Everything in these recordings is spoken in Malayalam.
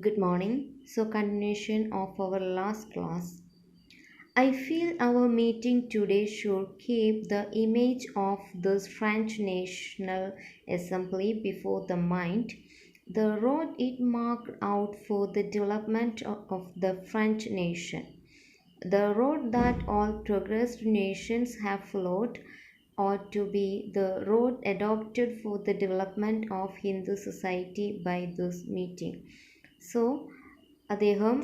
Good morning. So, continuation of our last class. I feel our meeting today should keep the image of this French National Assembly before the mind. The road it marked out for the development of the French nation. The road that all progressed nations have followed ought to be the road adopted for the development of Hindu society by this meeting. So അദ്ദേഹം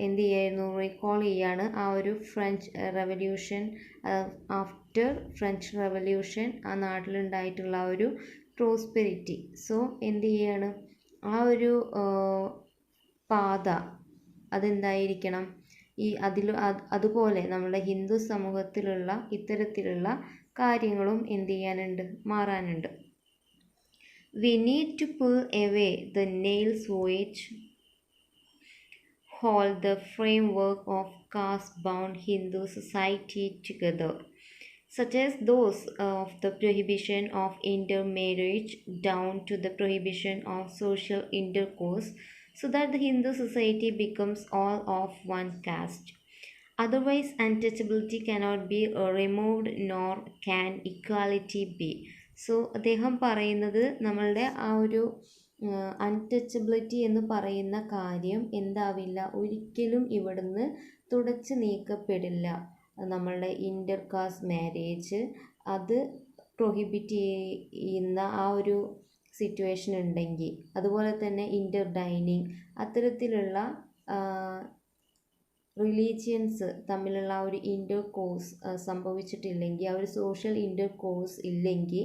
എന്ത് ചെയ്യായിരുന്നു റീകോൾ ചെയ്യാണ് ആ ഒരു French revolution after French revolution ആ നാട്ടിലുണ്ടായിട്ടുള്ള ആ ഒരു പ്രോസ്പെരിറ്റി. സോ എന്ത് ചെയ്യാണ് ആ ഒരു പാത അതെന്തായിരിക്കണം അതുപോലെ നമ്മുടെ ഹിന്ദു സമൂഹത്തിലുള്ള ഇത്തരത്തിലുള്ള കാര്യങ്ങളും എന്ത് ചെയ്യാനുണ്ട്, മാറാനുണ്ട്. We need to pull away the nails which hold the framework of caste-bound Hindu society together, such as those of the prohibition of intermarriage down to the prohibition of social intercourse, so that the Hindu society becomes all of one caste. Otherwise, untouchability cannot be removed, nor can equality be. So അദ്ദേഹം പറയുന്നത് നമ്മളുടെ ആ ഒരു അൺടച്ചബിലിറ്റി എന്ന് പറയുന്ന കാര്യം എന്താവില്ല, ഒരിക്കലും ഇവിടുന്ന് തുടച്ചു നീക്കപ്പെടില്ല. നമ്മളുടെ ഇൻ്റർ കാസ്റ്റ് മാരേജ് അത് പ്രൊഹിബിറ്റ് ചെയ്യുന്ന ആ ഒരു സിറ്റുവേഷൻ ഉണ്ടെങ്കിൽ, അതുപോലെ തന്നെ ഇൻ്റർ ഡൈനിങ്, അത്തരത്തിലുള്ള റിലീജിയൻസ് തമ്മിലുള്ള ആ ഒരു ഇൻ്റർ കോഴ്സ് സംഭവിച്ചിട്ടില്ലെങ്കിൽ, ആ ഒരു സോഷ്യൽ ഇൻ്റർ കോഴ്സ് ഇല്ലെങ്കിൽ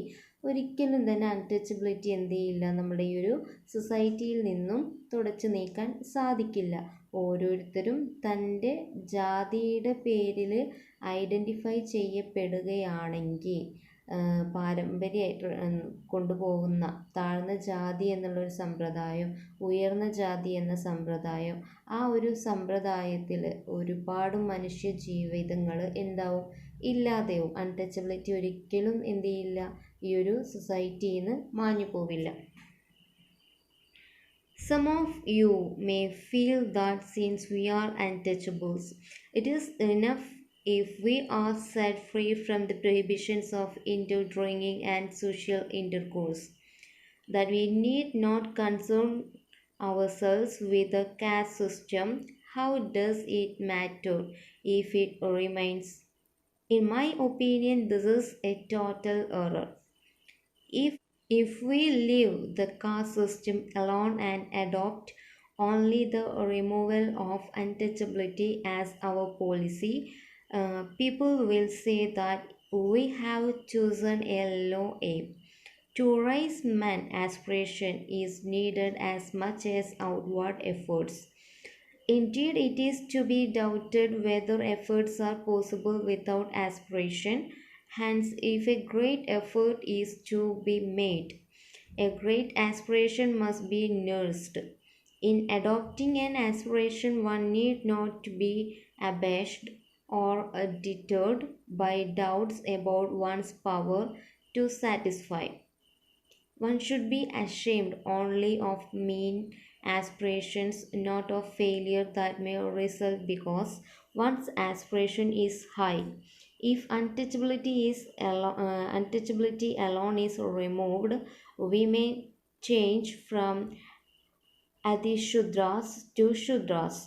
ഒരിക്കലും തന്നെ അൺടച്ചബിലിറ്റി എന്ത് ചെയ്യില്ല, നമ്മുടെ ഈ ഒരു സൊസൈറ്റിയിൽ നിന്നും തുടച്ചു നീക്കാൻ സാധിക്കില്ല. ഓരോരുത്തരും തൻ്റെ ജാതിയുടെ പേരിൽ ഐഡൻറ്റിഫൈ ചെയ്യപ്പെടുകയാണെങ്കിൽ, പാരമ്പര്യമായിട്ട് കൊണ്ടുപോകുന്ന താഴ്ന്ന ജാതി എന്നുള്ളൊരു സമ്പ്രദായം, ഉയർന്ന ജാതി എന്ന സമ്പ്രദായം, ആ ഒരു സമ്പ്രദായത്തിൽ ഒരുപാട് മനുഷ്യ ജീവിതങ്ങൾ എന്താവും, ഇല്ലാതെയും. അൺടച്ചബിലിറ്റി ഒരിക്കലും എന്ത് ചെയ്യില്ല, ഈ ഒരു സൊസൈറ്റിയിൽ നിന്ന് മാഞ്ഞു പോവില്ല. Some of you may feel that since we are untouchables, it is enough if we are set free from the prohibitions of interdrinking and social intercourse, that we need not concern ourselves with the caste system. How does it matter if it remains? In my opinion, this is a total error. If we leave the caste system alone and adopt only the removal of untouchability as our policy, people will say that we have chosen a low aim. To raise man's aspiration is needed as much as outward efforts. Indeed, it is to be doubted whether efforts are possible without aspiration. Hence, if a great effort is to be made, a great aspiration must be nursed. In adopting an aspiration, one need not be abashed or deterred by doubts about one's power to satisfy. One should be ashamed only of mean aspirations, not of failure that may result because one's aspiration is high. If untouchability alone is removed, we may change from Adishudras to Shudras.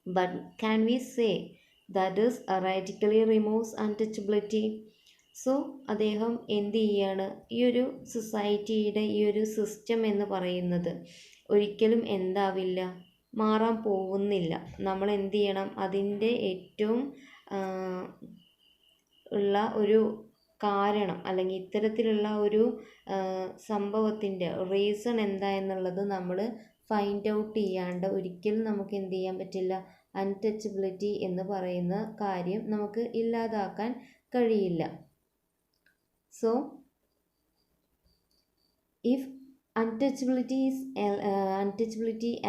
But can we say that this radically removes untouchability? So അദ്ദേഹം എന്ത് ചെയ്യാണ്, ഈ ഒരു സൊസൈറ്റിയുടെ ഈ ഒരു സിസ്റ്റം എന്ന് പറയുന്നത് ഒരിക്കലും എന്താവില്ല, മാറാൻ പോകുന്നില്ല. നമ്മൾ എന്ത് ചെയ്യണം, അതിൻ്റെ ഏറ്റവും ഉള്ള ഒരു കാരണം അല്ലെങ്കിൽ ഇത്തരത്തിലുള്ള ഒരു സംഭവത്തിൻ്റെ റീസൺ എന്താ എന്നുള്ളത് നമ്മൾ ഫൈൻഡ് ഔട്ട് ചെയ്യാണ്ട് ഒരിക്കലും നമുക്ക് എന്ത് ചെയ്യാൻ പറ്റില്ല, അൺടച്ചബിലിറ്റി എന്ന് പറയുന്ന കാര്യം നമുക്ക് ഇല്ലാതാക്കാൻ കഴിയില്ല. So, if untouchability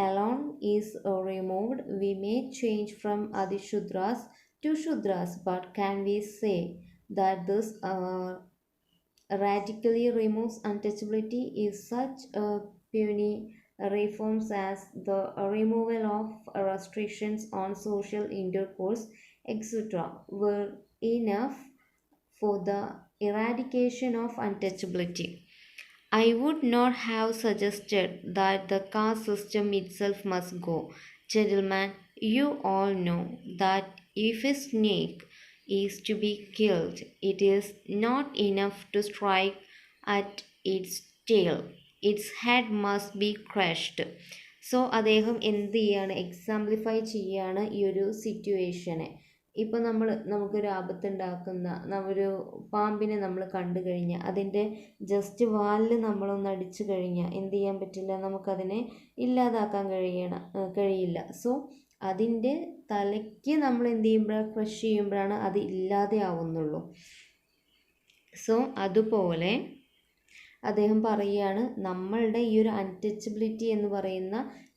alone is removed, we may change from Adishudras to Shudras. But can we say that this radically removes untouchability? If such a puny reforms as the removal of restrictions on social intercourse, etc., were enough for the eradication of untouchability. I would not have suggested that the caste system itself must go. Gentlemen, you all know that if a snake is to be killed, it is not enough to strike at its tail. Its head must be crushed. So അദ്ദേഹം എന്ത് ചെയ്യാണ്, എക്സാംപ്ലിഫൈ ചെയ്യാണ് ഈ ഒരു സിറ്റുവേഷനെ. ഇപ്പം നമുക്കൊരു ആപത്തുണ്ടാക്കുന്ന ഒരു പാമ്പിനെ നമ്മൾ കണ്ടു കഴിഞ്ഞാൽ അതിൻ്റെ ജസ്റ്റ് വാലിൽ നമ്മളൊന്ന് അടിച്ചു കഴിഞ്ഞാൽ എന്ത് ചെയ്യാൻ പറ്റില്ല, നമുക്കതിനെ ഇല്ലാതാക്കാൻ കഴിയില്ല. സോ അതിൻ്റെ തലയ്ക്ക് നമ്മൾ എന്ത് ചെയ്യുമ്പോഴാണ്, ക്രഷ് ചെയ്യുമ്പോഴാണ് അത് ഇല്ലാതെ ആവുന്നുള്ളൂ. സോ അതുപോലെ അദ്ദേഹം പറയുകയാണ്, നമ്മളുടെ ഈ ഒരു അൺടച്ചബിലിറ്റി എന്ന് പറയുന്ന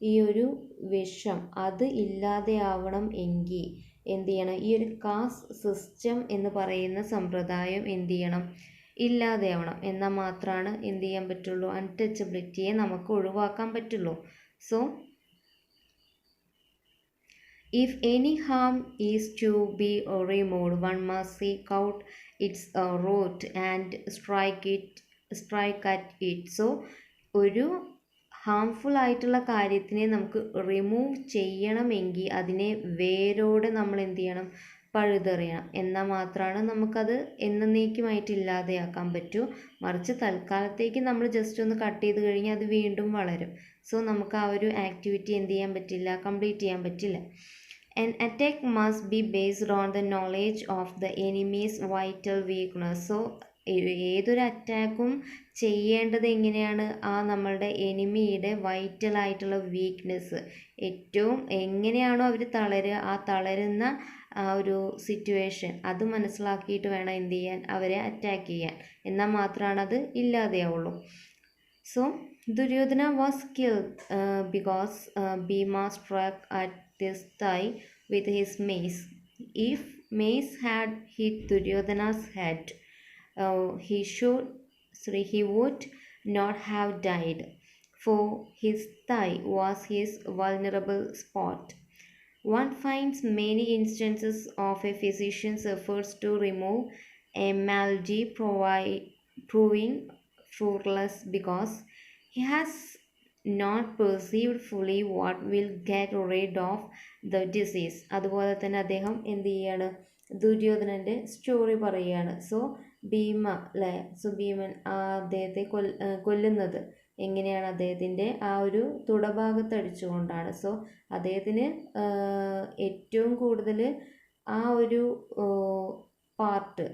ഈ ഒരു വിഷം അത് ഇല്ലാതെയാവണം എങ്കിൽ എന്ത് ചെയ്യണം, ഈ ഒരു കാസ്റ്റ് സിസ്റ്റം എന്ന് പറയുന്ന സമ്പ്രദായം എന്ത് ചെയ്യണം, ഇല്ലാതെയാവണം. എന്നാൽ മാത്രമാണ് എന്ത് ചെയ്യാൻ പറ്റുള്ളൂ, അൺടച്ചബിലിറ്റിയെ നമുക്ക് ഒഴിവാക്കാൻ പറ്റുള്ളൂ. So if any harm is to be removed, one must seek out its root and strike at it. So ഒരു ഹാംഫുൾ ആയിട്ടുള്ള കാര്യത്തിനെ നമുക്ക് റിമൂവ് ചെയ്യണമെങ്കിൽ അതിനെ വേരോടെ നമ്മൾ എന്ത് ചെയ്യണം, പഴുതെറിയണം. എന്നാൽ മാത്രമാണ് നമുക്കത് എന്നേക്കുമായിട്ട് ഇല്ലാതെയാക്കാൻ പറ്റൂ. മറിച്ച് തൽക്കാലത്തേക്ക് നമ്മൾ ജസ്റ്റ് ഒന്ന് കട്ട് ചെയ്ത് കഴിഞ്ഞാൽ അത് വീണ്ടും വളരും. സോ നമുക്ക് ആ ഒരു ആക്ടിവിറ്റി എന്ത് ചെയ്യാൻ പറ്റില്ല, കംപ്ലീറ്റ് ചെയ്യാൻ പറ്റില്ല. An attack must be based on the knowledge of the enemy's vital weakness. So ഏതൊരു അറ്റാക്കും ചെയ്യേണ്ടത് എങ്ങനെയാണ്, ആ നമ്മളുടെ എനിമിയുടെ വൈറ്റൽ ആയിട്ടുള്ള വീക്ക്നെസ്, ഏറ്റവും എങ്ങനെയാണോ അവർ തളരുക, ആ തളരുന്ന ആ ഒരു സിറ്റുവേഷൻ അത് മനസ്സിലാക്കിയിട്ട് വേണം എന്ത് ചെയ്യാൻ, അവരെ അറ്റാക്ക് ചെയ്യാൻ. എന്നാൽ മാത്രമാണ് അത് ഇല്ലാതെയാവുള്ളൂ. So Duryodhana was killed because Bhima struck at his thigh with his mace. If mace had hit Duryodhana's head, he would not have died, for his thigh was his vulnerable spot. One finds many instances of a physician's efforts to remove a malady proving fruitless because he has not perceived fully what will get rid of the disease. അതുപോലെ തന്നെ അദ്ദേഹം എന്ത് ചെയ്യാണ്, ദുര്യോധനൻ്റെ സ്റ്റോറി പറയുകയാണ്. സോ ഭീമ അല്ലേ, സോ ഭീമൻ അദ്ദേഹത്തെ കൊല്ലുന്നത് എങ്ങനെയാണ്, അദ്ദേഹത്തിൻ്റെ ആ ഒരു തുടഭാഗത്ത് അടിച്ചുകൊണ്ടാണ്. സോ അദ്ദേഹത്തിന് ഏറ്റവും കൂടുതൽ ആ ഒരു പാർട്ട്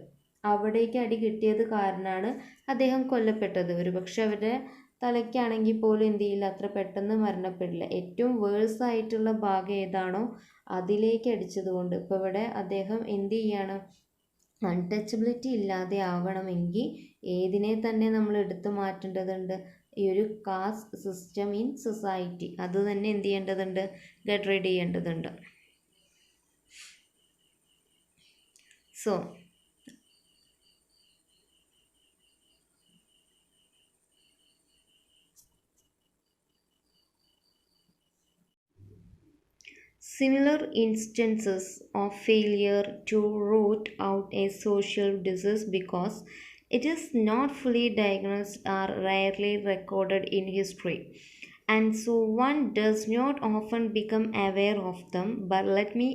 അവിടേക്ക് അടി കിട്ടിയത് കാരണമാണ് അദ്ദേഹം കൊല്ലപ്പെട്ടത്. ഒരുപക്ഷെ അവരുടെ തലയ്ക്കാണെങ്കിൽ പോലും എന്ത് ചെയ്യില്ല, അത്ര പെട്ടെന്ന് മരണപ്പെടില്ല. ഏറ്റവും വേഴ്സ് ആയിട്ടുള്ള ഭാഗം ഏതാണോ അതിലേക്ക് അടിച്ചത് കൊണ്ട്. ഇപ്പോൾ ഇവിടെ അദ്ദേഹം എന്ത് ചെയ്യാണ്, അൺടച്ചബിലിറ്റി ഇല്ലാതെ ആവണമെങ്കിൽ ഏതിനെ തന്നെ നമ്മൾ എടുത്തു മാറ്റേണ്ടതുണ്ട്, ഈ ഒരു കാസ്റ്റ് സിസ്റ്റം ഇൻ സൊസൈറ്റി അത് തന്നെ എന്ത് ചെയ്യേണ്ടതുണ്ട്, ഗെറ്റ് റെഡി ചെയ്യേണ്ടതുണ്ട്. So similar instances of failure to root out a social disease because it is not fully diagnosed are rarely recorded in history, and so one does not often become aware of them. But let me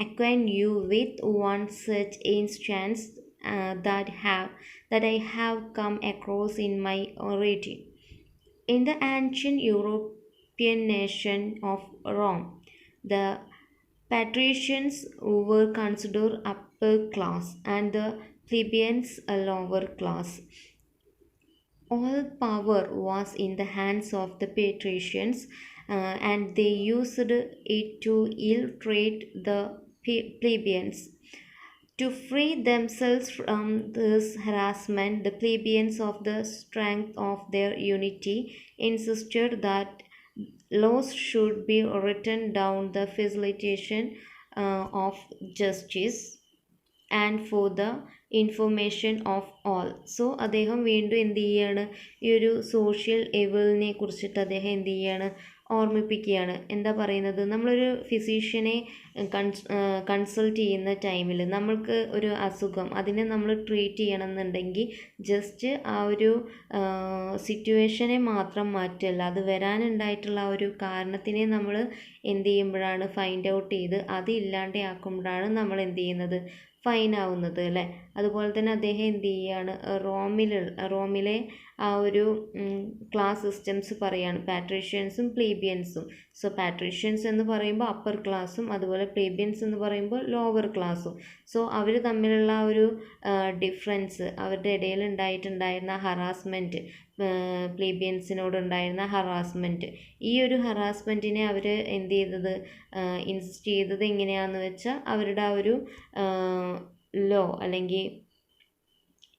acquaint you with one such instance that I have come across in my reading. In the ancient European nation of Rome, the patricians were considered upper class and the plebeians a lower class. All power was in the hands of the patricians, and they used it to ill-treat the plebeians. To free themselves from this harassment, the plebeians, of the strength of their unity, insisted that laws should be written down the facilitation of justice and for the information of all. So അദ്ദേഹം വീണ്ടും എന്ത് ചെയ്യാണ്, ഈ ഒരു സോഷ്യൽ എവിളിനെ കുറിച്ചിട്ട് അദ്ദേഹം എന്ത് ചെയ്യാണ്, ഓർമ്മിപ്പിക്കുകയാണ്. എന്താ പറയുന്നത്, നമ്മളൊരു ഫിസീഷ്യനെ കൺസൾട്ട് ചെയ്യുന്ന ടൈമിൽ നമ്മൾക്ക് ഒരു അസുഖം അതിനെ നമ്മൾ ട്രീറ്റ് ചെയ്യണമെന്നുണ്ടെങ്കിൽ ജസ്റ്റ് ആ ഒരു സിറ്റുവേഷനെ മാത്രം മാറ്റല്ല, അത് വരാനുണ്ടായിട്ടുള്ള ആ ഒരു കാരണത്തിനെ നമ്മൾ എന്ത് ചെയ്യുമ്പോഴാണ് ഫൈൻഡ് ഔട്ട് ചെയ്ത് അത് ഇല്ലാണ്ടാക്കുമ്പോഴാണ് നമ്മൾ എന്ത് ചെയ്യുന്നത്, ഫൈൻ ആവുന്നത് അല്ലേ. അതുപോലെ തന്നെ അദ്ദേഹം എന്ത് ചെയ്യുകയാണ്, റോമിലെ ആ ഒരു ക്ലാസ് സിസ്റ്റംസ് പറയാണ്, പാട്രീഷ്യൻസും പ്ലീബിയൻസും. സോ പാട്രീഷ്യൻസ് എന്ന് പറയുമ്പോൾ അപ്പർ ക്ലാസ്സും അതുപോലെ പ്ലീബിയൻസ് എന്ന് പറയുമ്പോൾ ലോവർ ക്ലാസ്സും. സോ അവർ തമ്മിലുള്ള ആ ഒരു ഡിഫറൻസ്, അവരുടെ ഇടയിൽ ഉണ്ടായിട്ടുണ്ടായിരുന്ന ഹറാസ്മെൻറ്റ്, പ്ലീബിയൻസിനോട് ഉണ്ടായിരുന്ന ഹറാസ്മെൻറ്റ്, ഈ ഒരു ഹറാസ്മെൻറ്റിനെ അവർ എന്ത് ചെയ്തത്, ഇൻസിസ്റ്റ് ചെയ്തത് എങ്ങനെയാണെന്ന് വെച്ചാൽ അവരുടെ ആ ഒരു ലോ അല്ലെങ്കിൽ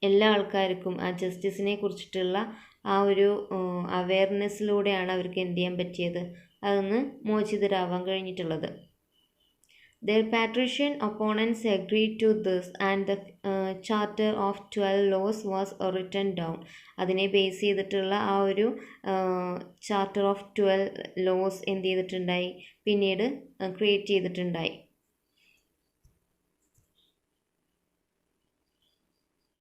എല്ലാ ആൾക്കാർക്കും ആ ജസ്റ്റിസിനെ കുറിച്ചിട്ടുള്ള ആ ഒരു അവെയർനെസ്സിലൂടെയാണ് അവർക്ക് എന്ത് ചെയ്യാൻ പറ്റിയത്, അതൊന്ന് മോചിതരാവാൻ കഴിഞ്ഞിട്ടുള്ളത്. Their patrician opponents agreed to this and the Charter of 12 Laws was written down. അതിനെ ബേസ് ചെയ്തിട്ടുള്ള ആ ഒരു ചാർട്ടർ ഓഫ് 12 ലോസ് എന്ത് ചെയ്തിട്ടുണ്ടായി, പിന്നീട് ക്രിയേറ്റ് ചെയ്തിട്ടുണ്ടായി.